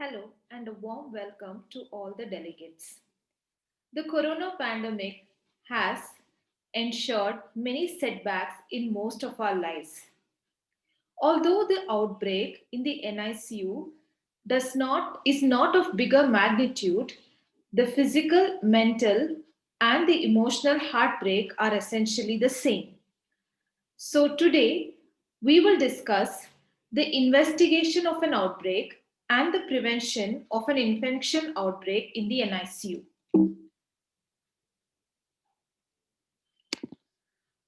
Hello and a warm welcome to all the delegates. The corona pandemic has ensured many setbacks in most of our lives. Although the outbreak in the NICU is not of bigger magnitude, the physical, mental, and the emotional heartbreak are essentially the same. So, today we will discuss the investigation of an outbreak and the prevention of an infection outbreak in the NICU.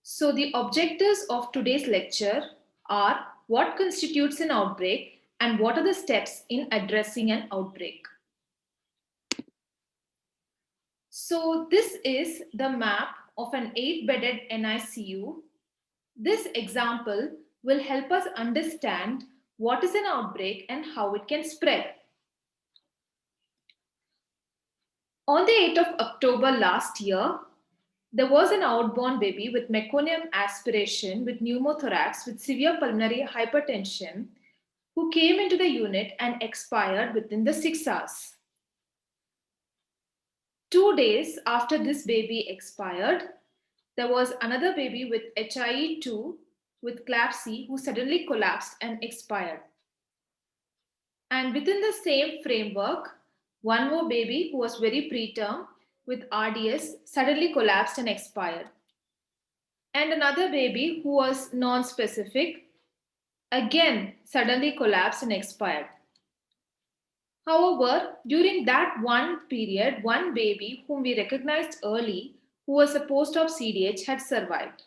So, the objectives of today's lecture are what constitutes an outbreak and what are the steps in addressing an outbreak. So, this is the map of an 8-bedded NICU. This example will help us understand what is an outbreak and how it can spread. On the 8th of October last year, there was an outborn baby with meconium aspiration with pneumothorax with severe pulmonary hypertension who came into the unit and expired within the 6 hours. 2 days after this baby expired, there was another baby with HIE2 with CLAPSI who suddenly collapsed and expired. And within the same framework, one more baby who was very preterm with RDS suddenly collapsed and expired. And another baby who was non-specific again suddenly collapsed and expired. However, during that one period, one baby whom we recognized early, who was a post-op CDH, had survived.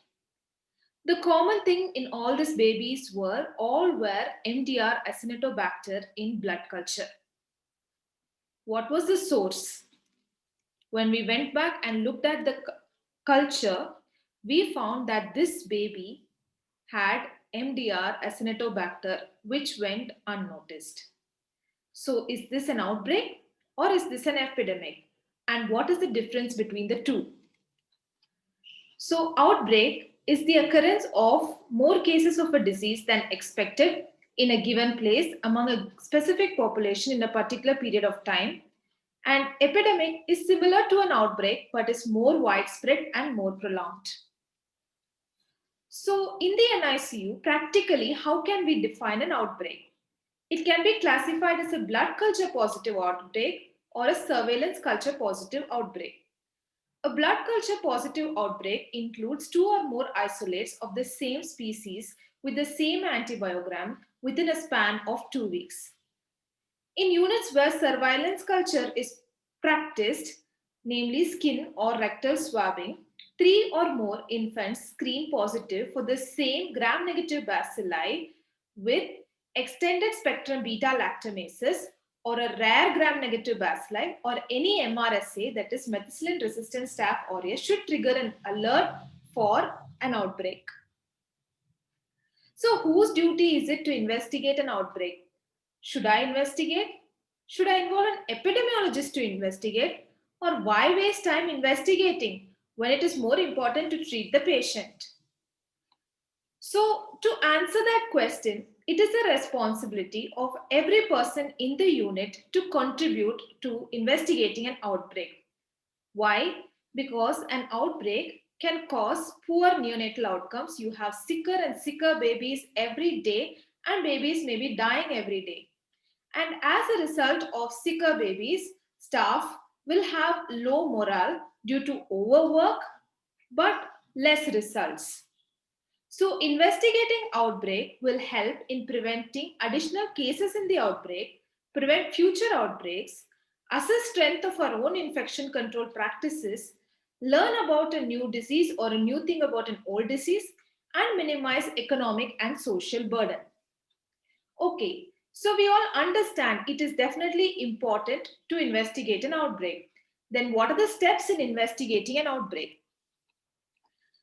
The common thing in all these babies all were MDR Acinetobacter in blood culture. What was the source? When we went back and looked at the culture, we found that this baby had MDR Acinetobacter, which went unnoticed. So, is this an outbreak or is this an epidemic? And what is the difference between the two? So, outbreak is the occurrence of more cases of a disease than expected in a given place among a specific population in a particular period of time. And epidemic is similar to an outbreak but is more widespread and more prolonged. So, in the NICU, practically, how can we define an outbreak? It can be classified as a blood culture positive outbreak or a surveillance culture positive outbreak. A blood culture positive outbreak includes 2 or more isolates of the same species with the same antibiogram within a span of 2 weeks. In units where surveillance culture is practiced, namely skin or rectal swabbing, 3 or more infants screen positive for the same gram-negative bacilli with extended spectrum beta-lactamases or a rare gram-negative bacilli or any MRSA, that is methicillin-resistant staph aureus, should trigger an alert for an outbreak. So, whose duty is it to investigate an outbreak? Should I investigate? Should I involve an epidemiologist to investigate? Or why waste time investigating when it is more important to treat the patient? So, to answer that question, it is a responsibility of every person in the unit to contribute to investigating an outbreak. Why? Because an outbreak can cause poor neonatal outcomes. You have sicker and sicker babies every day, and babies may be dying every day. And as a result of sicker babies, staff will have low morale due to overwork but less results. So, investigating outbreak will help in preventing additional cases in the outbreak, prevent future outbreaks, assess strength of our own infection control practices, learn about a new disease or a new thing about an old disease, and minimize economic and social burden. Okay, so we all understand it is definitely important to investigate an outbreak. Then what are the steps in investigating an outbreak?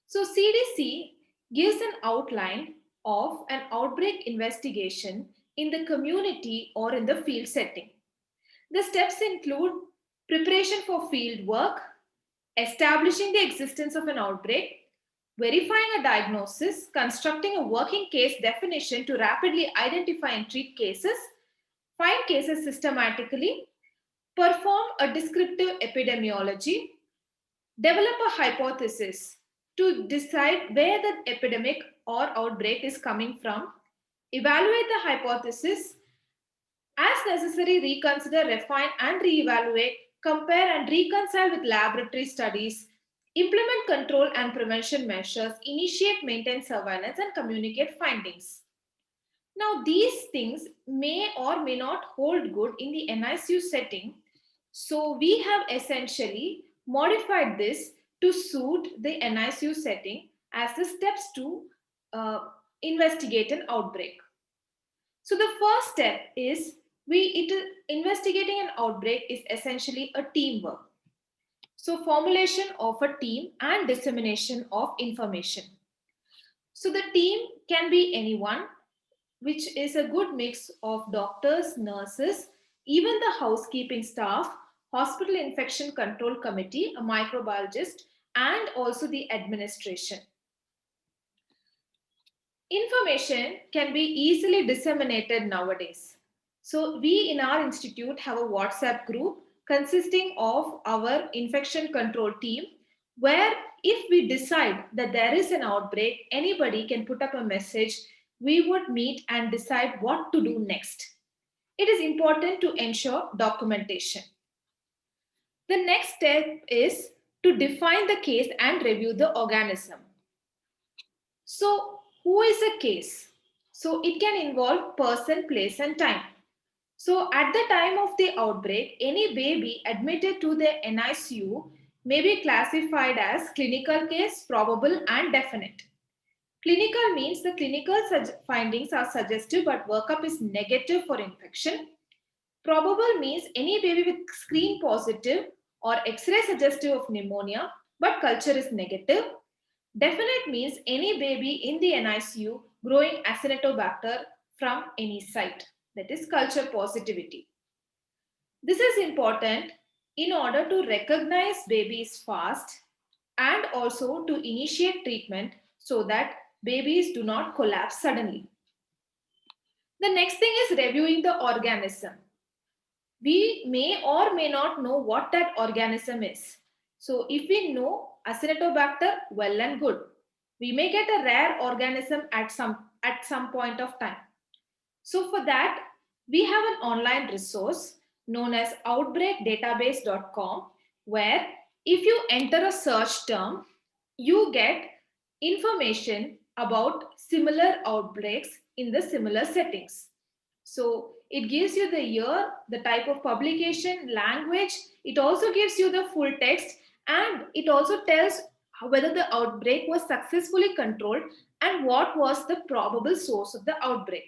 So CDC gives an outline of an outbreak investigation in the community or in the field setting. The steps include preparation for field work, establishing the existence of an outbreak, verifying a diagnosis, constructing a working case definition to rapidly identify and treat cases, find cases systematically, perform a descriptive epidemiology, develop a hypothesis to decide where the epidemic or outbreak is coming from, evaluate the hypothesis, as necessary, reconsider, refine, and reevaluate, compare, and reconcile with laboratory studies, implement control and prevention measures, initiate, maintain surveillance, and communicate findings. Now, these things may or may not hold good in the NICU setting. So, we have essentially modified this to suit the NICU setting as the steps to uh, investigate an outbreak. So, the first step is investigating an outbreak is essentially a teamwork. So, formulation of a team and dissemination of information. So, the team can be anyone, which is a good mix of doctors, nurses, even the housekeeping staff, hospital infection control committee, a microbiologist, and also the administration. Information can be easily disseminated nowadays. So, we in our institute have a WhatsApp group consisting of our infection control team, where if we decide that there is an outbreak, anybody can put up a message. We would meet and decide what to do next. It is important to ensure documentation. The next step is to define the case and review the organism. So, who is a case? So, it can involve person, place, and time. So, at the time of the outbreak, any baby admitted to the NICU may be classified as clinical case, probable, and definite. Clinical means the clinical findings are suggestive but workup is negative for infection. Probable means any baby with screen positive or X-ray suggestive of pneumonia but culture is negative. Definite means any baby in the NICU growing Acinetobacter from any site, that is culture positivity. This is important in order to recognize babies fast and also to initiate treatment so that babies do not collapse suddenly. The next thing is reviewing the organism. We may or may not know what that organism is. So if we know Acinetobacter, well and good. We may get a rare organism at some point of time. So for that, we have an online resource known as outbreakdatabase.com, where if you enter a search term, you get information about similar outbreaks in the similar settings. So it gives you the year, the type of publication, language. It also gives you the full text, and it also tells whether the outbreak was successfully controlled and what was the probable source of the outbreak.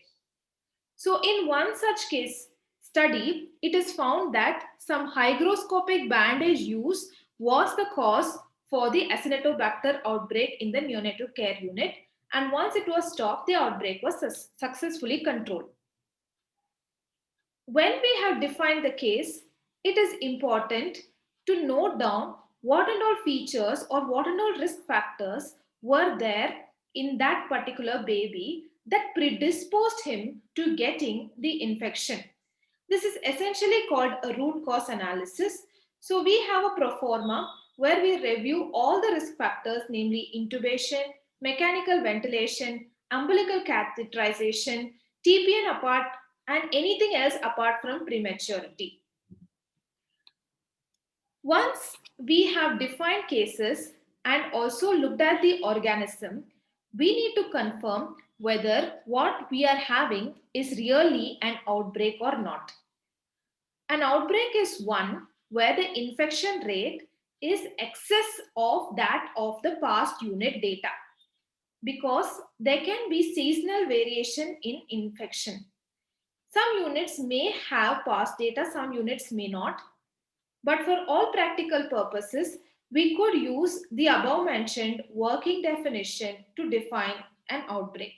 So in one such case study, it is found that some hygroscopic bandage use was the cause for the Acinetobacter outbreak in the neonatal care unit, and once it was stopped, the outbreak was successfully controlled. When we have defined the case, it is important to note down what and all features or what and all risk factors were there in that particular baby that predisposed him to getting the infection. This is essentially called a root cause analysis. So we have a pro forma where we review all the risk factors, namely intubation, mechanical ventilation, umbilical catheterization, TPN apart, and anything else apart from prematurity. Once we have defined cases and also looked at the organism, we need to confirm whether what we are having is really an outbreak or not. An outbreak is one where the infection rate is excess of that of the past unit data, because there can be seasonal variation in infection. Some units may have past data, some units may not. But for all practical purposes, we could use the above mentioned working definition to define an outbreak.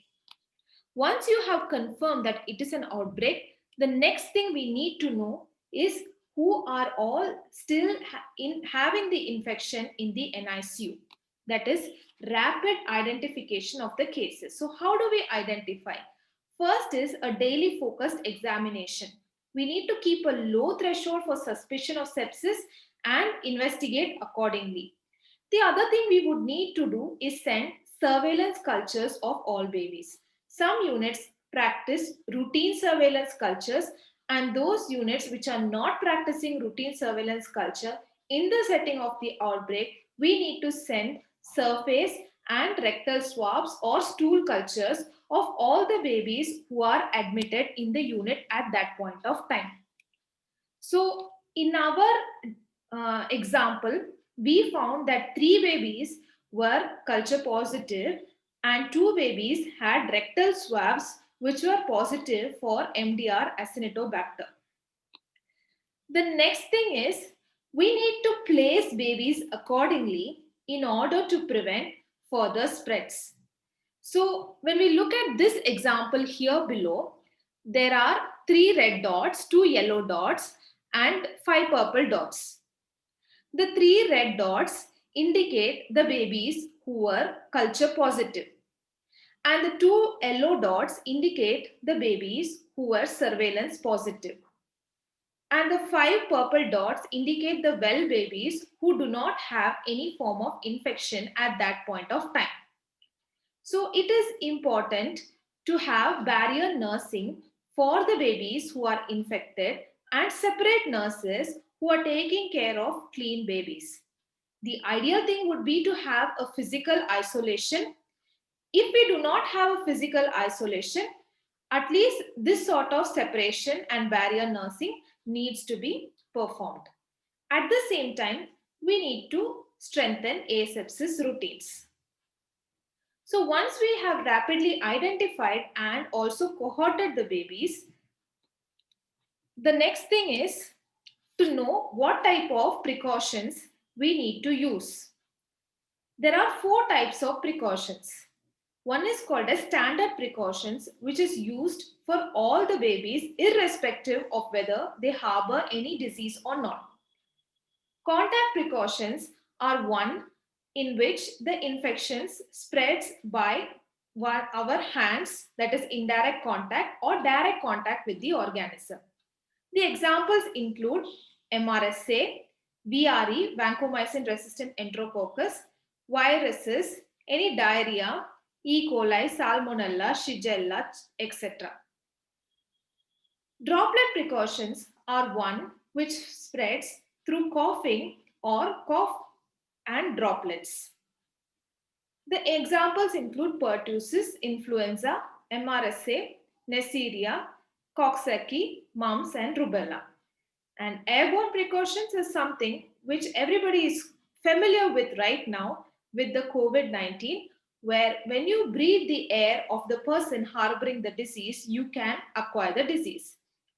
Once you have confirmed that it is an outbreak, the next thing we need to know is who are all still having the infection in the NICU. That is rapid identification of the cases. So how do we identify? First is a daily focused examination. We need to keep a low threshold for suspicion of sepsis and investigate accordingly. The other thing we would need to do is send surveillance cultures of all babies. Some units practice routine surveillance cultures, and those units which are not practicing routine surveillance culture in the setting of the outbreak, we need to send surface and rectal swabs or stool cultures of all the babies who are admitted in the unit at that point of time. So, in our example, we found that 3 babies were culture positive and 2 babies had rectal swabs which were positive for MDR Acinetobacter. The next thing is we need to place babies accordingly in order to prevent further spreads. So, when we look at this example here below, there are 3 red dots, 2 yellow dots, and 5 purple dots. The 3 red dots indicate the babies who were culture positive, and the 2 yellow dots indicate the babies who were surveillance positive. And the 5 purple dots indicate the well babies who do not have any form of infection at that point of time. So it is important to have barrier nursing for the babies who are infected and separate nurses who are taking care of clean babies. The ideal thing would be to have a physical isolation. If we do not have a physical isolation, at least this sort of separation and barrier nursing needs to be performed. At the same time, we need to strengthen asepsis routines. So once we have rapidly identified and also cohorted the babies, the next thing is to know what type of precautions we need to use. There are 4 types of precautions. One is called as standard precautions, which is used for all the babies irrespective of whether they harbor any disease or not. Contact precautions are one in which the infections spreads by our hands, that is indirect contact or direct contact with the organism. The examples include MRSA, VRE, vancomycin resistant enterococcus, viruses, any diarrhea, E. coli, Salmonella, Shigella, etc. Droplet precautions are one which spreads through coughing or cough and droplets. The examples include pertussis, influenza, MRSA, Neisseria, Coxsackie, mumps, and rubella. And airborne precautions is something which everybody is familiar with right now with the COVID-19, where when you breathe the air of the person harboring the disease, you can acquire the disease.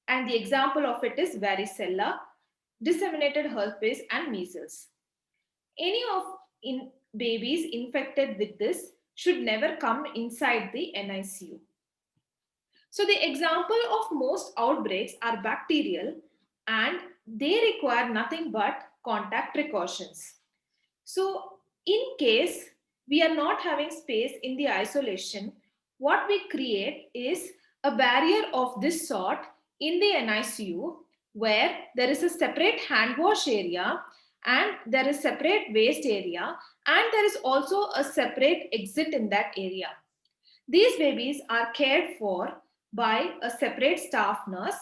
And the example of it is varicella, disseminated herpes, and measles. Any of babies infected with this should never come inside the NICU. So the example of most outbreaks are bacterial and they require nothing but contact precautions. So in case we are not having space in the isolation, what we create is a barrier of this sort in the NICU where there is a separate hand wash area and there is separate waste area and there is also a separate exit in that area. These babies are cared for by a separate staff nurse.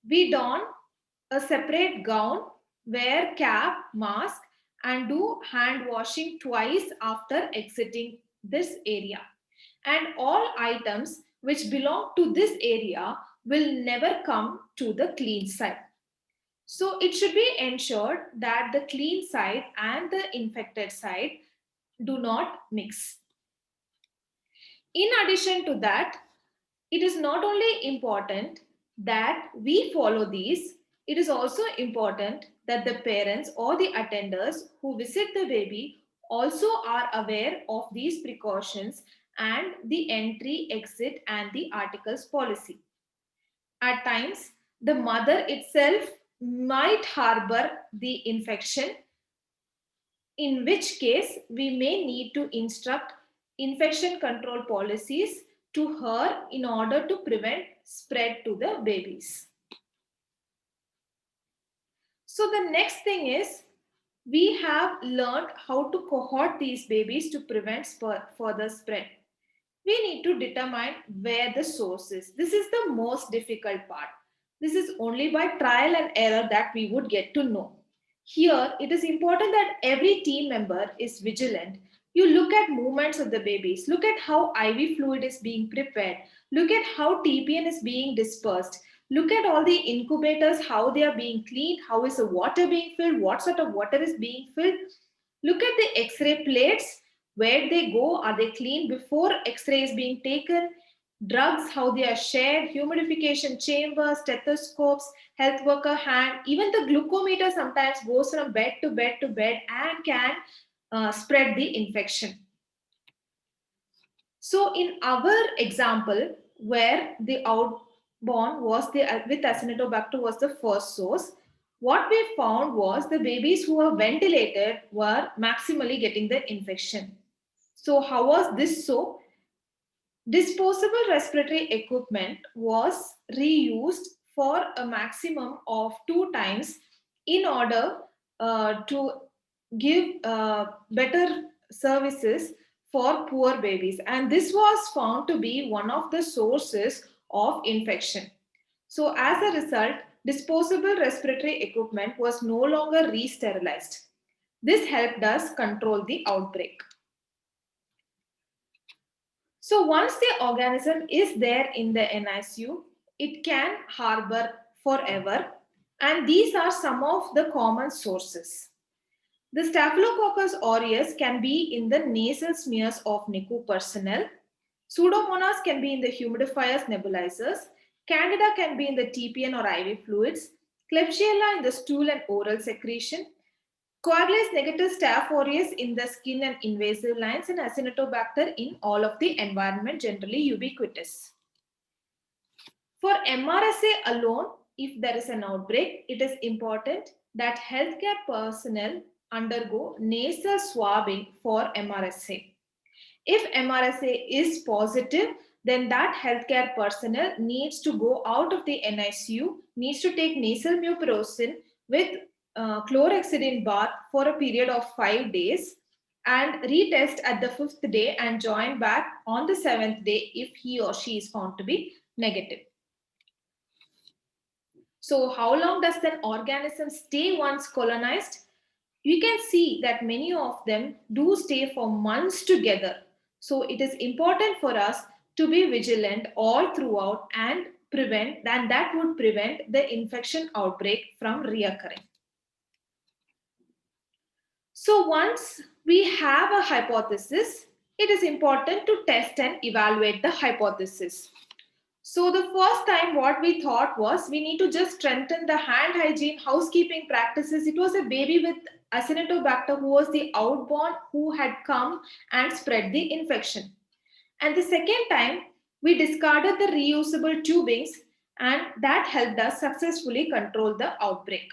We don a separate gown, wear cap, mask, and do hand washing twice after exiting this area. And all items which belong to this area will never come to the clean side. So it should be ensured that the clean side and the infected side do not mix. In addition to that, it is not only important that we follow these, it is also important that the parents or the attenders who visit the baby also are aware of these precautions and the entry, exit, and the articles policy. At times, the mother itself might harbor the infection, in which case we may need to instruct infection control policies to her in order to prevent spread to the babies. So the next thing is we have learned how to cohort these babies to prevent further spread. We need to determine where the source is. This is the most difficult part. This is only by trial and error that we would get to know. Here, it is important that every team member is vigilant. You look at movements of the babies, look at how IV fluid is being prepared, look at how TPN is being dispersed, look at all the incubators, how they are being cleaned, how is the water being filled, what sort of water is being filled. Look at the X-ray plates, where they go, are they cleaned before X-ray is being taken, drugs, how they are shared, humidification chambers, stethoscopes, health worker hand, even the glucometer sometimes goes from bed to bed to bed and can spread the infection. So in our example, where the outborn was with Acinetobacter was the first source, what we found was the babies who were ventilated were maximally getting the infection. So how was this so? Disposable respiratory equipment was reused for a maximum of 2 times in order to give better services for poor babies. And this was found to be one of the sources of infection. So, as a result, disposable respiratory equipment was no longer re sterilized. This helped us control the outbreak. So once the organism is there in the NICU, it can harbor forever. And these are some of the common sources. The Staphylococcus aureus can be in the nasal smears of NICU personnel. Pseudomonas can be in the humidifiers, nebulizers. Candida can be in the TPN or IV fluids. Klebsiella in the stool and oral secretion. Coagulase negative Staph aureus in the skin and invasive lines, and Acinetobacter in all of the environment, generally ubiquitous. For MRSA alone, if there is an outbreak, it is important that healthcare personnel undergo nasal swabbing for MRSA. If MRSA is positive, then that healthcare personnel needs to go out of the NICU, needs to take nasal mupirocin with chlorhexidine bath for a period of 5 days and retest at the 5th day and join back on the 7th day if he or she is found to be negative. So how long does an organism stay once colonized? You can see that many of them do stay for months together. So it is important for us to be vigilant all throughout and that would prevent the infection outbreak from reoccurring. So once we have a hypothesis, it is important to test and evaluate the hypothesis. So the first time what we thought was we need to just strengthen the hand hygiene, housekeeping practices. It was a baby with Acinetobacter who was the outborn who had come and spread the infection. And the second time we discarded the reusable tubings and that helped us successfully control the outbreak.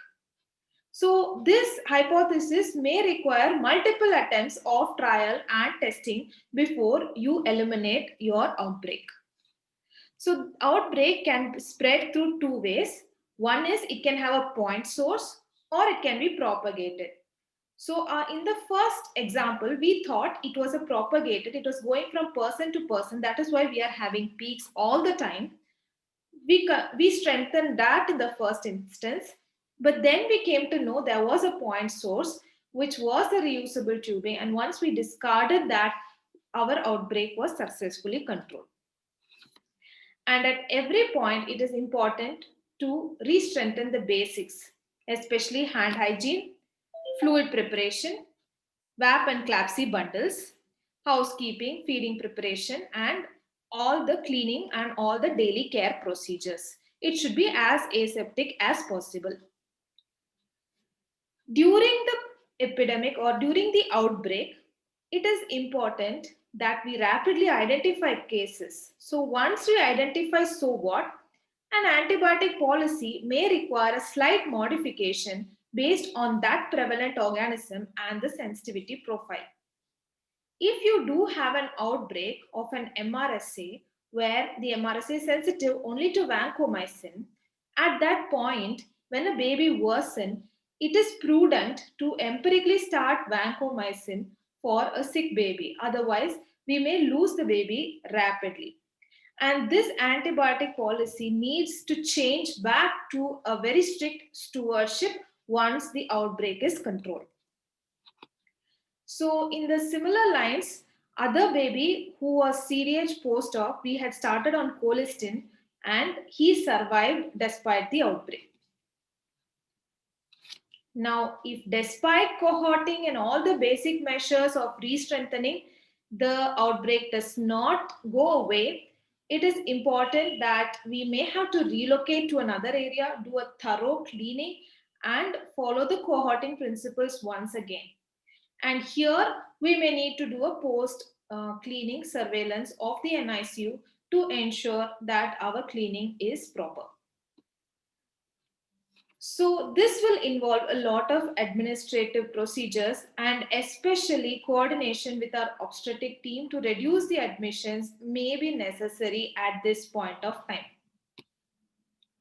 So this hypothesis may require multiple attempts of trial and testing before you eliminate your outbreak. So outbreak can spread through 2 ways. One is it can have a point source or it can be propagated. So in the first example, we thought it was a propagated, it was going from person to person. That is why we are having peaks all the time. We strengthened that in the first instance, but then we came to know there was a point source, which was the reusable tubing. And once we discarded that, our outbreak was successfully controlled. And at every point, it is important to re-strengthen the basics, especially hand hygiene, fluid preparation, WAP and CLAPSy bundles, housekeeping, feeding preparation, and all the cleaning and all the daily care procedures. It should be as aseptic as possible. During the epidemic or during the outbreak, it is important that we rapidly identify cases. So once we identify so what, an antibiotic policy may require a slight modification based on that prevalent organism and the sensitivity profile. If you do have an outbreak of an MRSA where the MRSA is sensitive only to vancomycin, at that point, when a baby worsens, it is prudent to empirically start vancomycin for a sick baby. Otherwise, we may lose the baby rapidly. And this antibiotic policy needs to change back to a very strict stewardship once the outbreak is controlled. So, in the similar lines, other baby who was CDH post-op, we had started on colistin and he survived despite the outbreak. Now, if despite cohorting and all the basic measures of re-strengthening, the outbreak does not go away, it is important that we may have to relocate to another area, do a thorough cleaning, and follow the cohorting principles once again. And here we may need to do a post cleaning surveillance of the NICU to ensure that our cleaning is proper. So, this will involve a lot of administrative procedures and especially coordination with our obstetric team to reduce the admissions may be necessary at this point of time.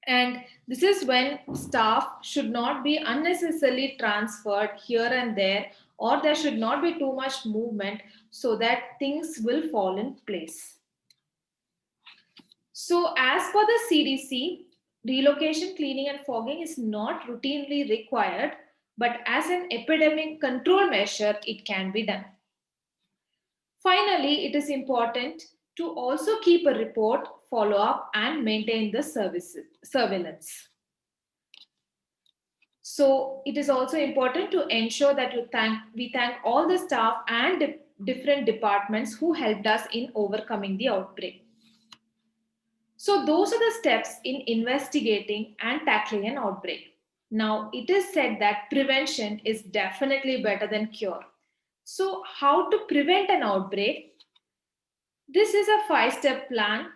And this is when staff should not be unnecessarily transferred here and there, or there should not be too much movement so that things will fall in place. So, as per the CDC, relocation, cleaning, and fogging is not routinely required, but as an epidemic control measure, it can be done. Finally, it is important to also keep a report, follow up, and maintain the surveillance. So, it is also important to ensure that we thank all the staff and different departments who helped us in overcoming the outbreak. So, those are the steps in investigating and tackling an outbreak. Now, it is said that prevention is definitely better than cure. So, how to prevent an outbreak? This is a 5-step plan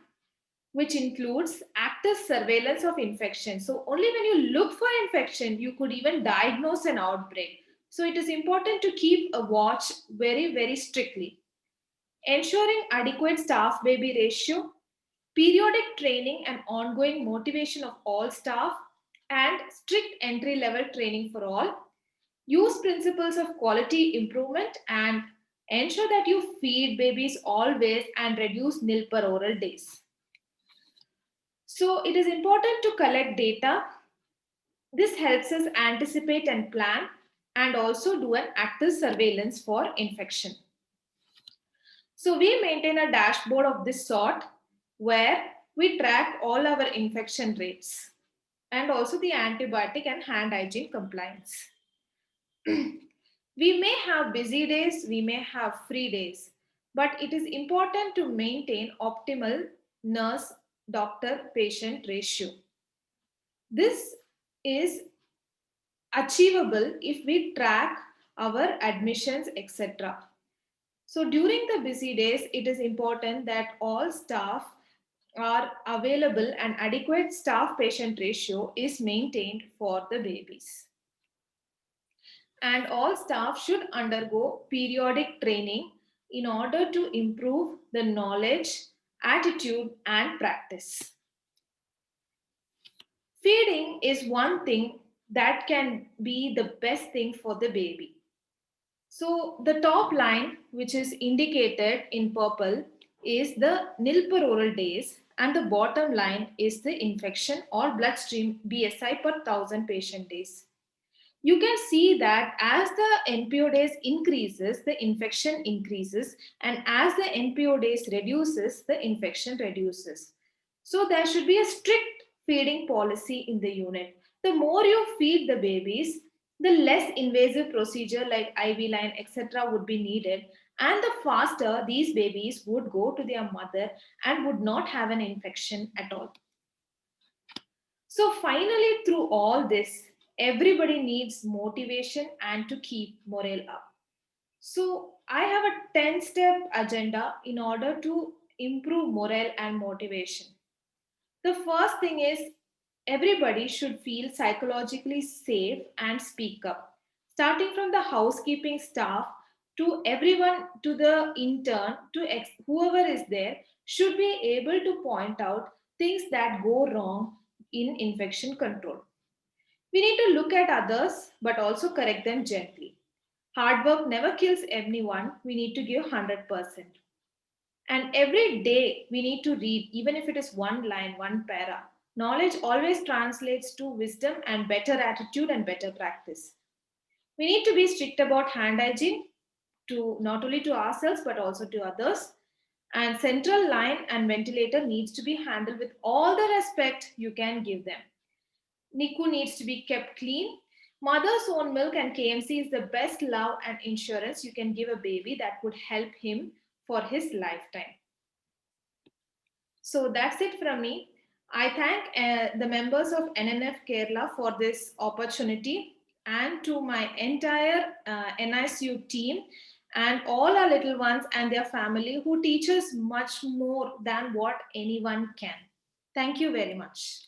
which includes active surveillance of infection. So, only when you look for infection, you could even diagnose an outbreak. So, it is important to keep a watch very, very strictly. Ensuring adequate staff baby ratio, periodic training and ongoing motivation of all staff, and strict entry level training for all. Use principles of quality improvement and ensure that you feed babies always and reduce nil per oral days. So, it is important to collect data. This helps us anticipate and plan and also do an active surveillance for infection. So, we maintain a dashboard of this sort where we track all our infection rates and also the antibiotic and hand hygiene compliance. We may have busy days, we may have free days, but it is important to maintain optimal nurse doctor patient ratio. This is achievable if we track our admissions, etc. So during the busy days, it is important that all staff are available and adequate staff patient ratio is maintained for the babies. And all staff should undergo periodic training in order to improve the knowledge, attitude, and practice. Feeding is one thing that can be the best thing for the baby. So the top line, which is indicated in purple, is the nil per oral days, and the bottom line is the infection or bloodstream BSI per 1000 patient days. You can see that as the NPO days increases, the infection increases, and as the NPO days reduces, the infection reduces. So there should be a strict feeding policy in the unit. The more you feed the babies, the less invasive procedure like IV line, etc., would be needed, and the faster these babies would go to their mother and would not have an infection at all. So, finally, through all this, everybody needs motivation and to keep morale up. So, I have a 10-step agenda in order to improve morale and motivation. The first thing is everybody should feel psychologically safe and speak up. Starting from the housekeeping staff to everyone, to the intern, to whoever is there, should be able to point out things that go wrong in infection control. We need to look at others but also correct them gently. Hard work never kills anyone. We need to give 100%. And every day we need to read, even if it is one line, one para. Knowledge always translates to wisdom and better attitude and better practice. We need to be strict about hand hygiene to not only to ourselves but also to others. And central line and ventilator needs to be handled with all the respect you can give them. NICU needs to be kept clean. Mother's own milk and KMC is the best love and insurance you can give a baby that would help him for his lifetime. So that's it from me. I thank the members of NNF Kerala for this opportunity and to my entire NICU team and all our little ones and their family who teach us much more than what anyone can. Thank you very much.